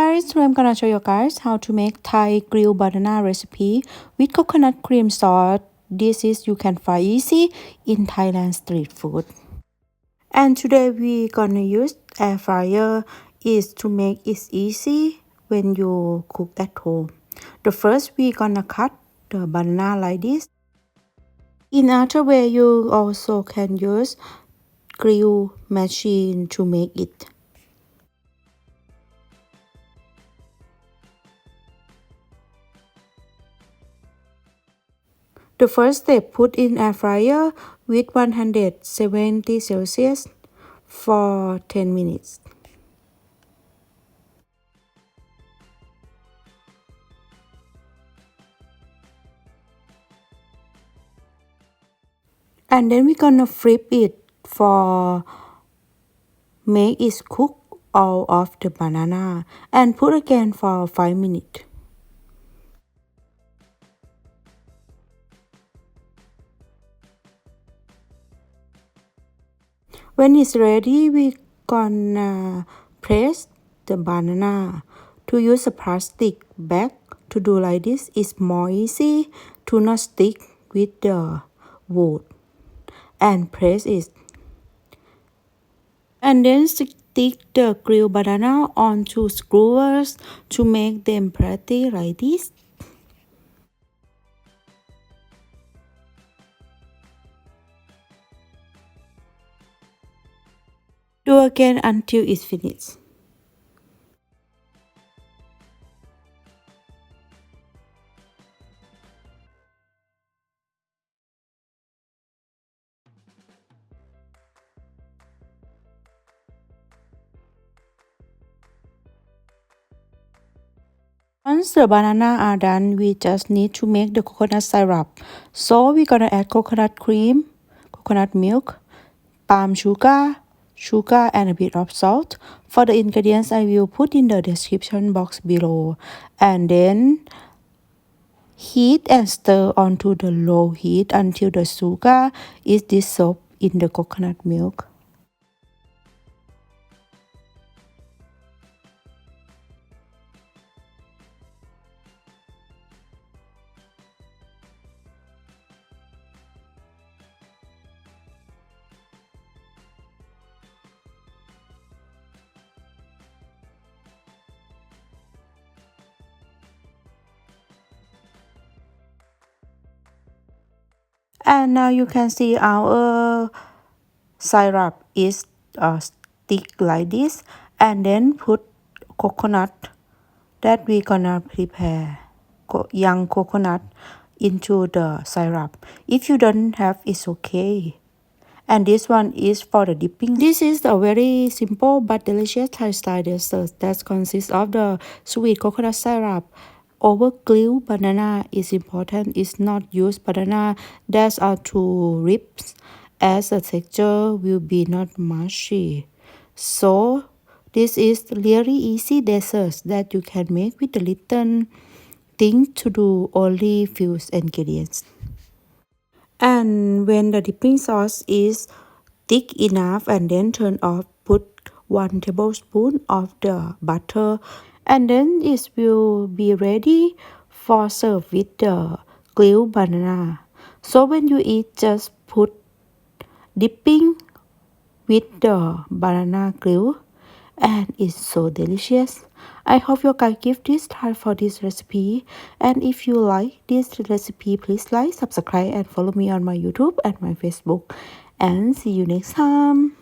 guys, today I'm gonna show you guys how to make Thai grilled banana recipe with coconut cream sauce. This is you can find easy in Thailand street food. And today we gonna use air fryer is to make it easy when you cook at home. The first we gonna cut the banana like this. In other way you also can use grill machine to make it. The first step, put in air fryer with 170 Celsius for 10 minutes. And then we're gonna flip it for make it cook all of the banana and put again for 5 minutes. When it's ready, we gonna press the banana. To use a plastic bag to do like this is more easy to not stick with the wood. And press it. And then stick the grilled banana onto skewers to make them pretty like this. Do again until it's finished. Once the banana are done, we just need to make the coconut syrup. So we're gonna add coconut cream, coconut milk, palm sugar, and a bit of salt. For the ingredients, I will put in the description box below. And then heat and stir onto the low heat until the sugar is dissolved in the coconut milk. And now you can see our syrup is stick like this, and then put coconut that we gonna prepare young coconut into the syrup. If you don't have, it's okay. And this one is for the dipping. This is a very simple but delicious Thai style dessert that consists of the sweet coconut syrup over grilled banana. Is important is not use banana that are too rich, as the texture will be not mushy. So this is really easy dessert that you can make with a little thing to do, only few ingredients. And when the dipping sauce is thick enough, and then turn off, put 1 tablespoon of the butter, and then it will be ready for serve with the grilled banana. So when you eat, just put dipping with the banana grill, and it's so delicious. I hope you guys give this try for this recipe, and if you like this recipe, please like, subscribe and follow me on my YouTube and my Facebook, and see you next time.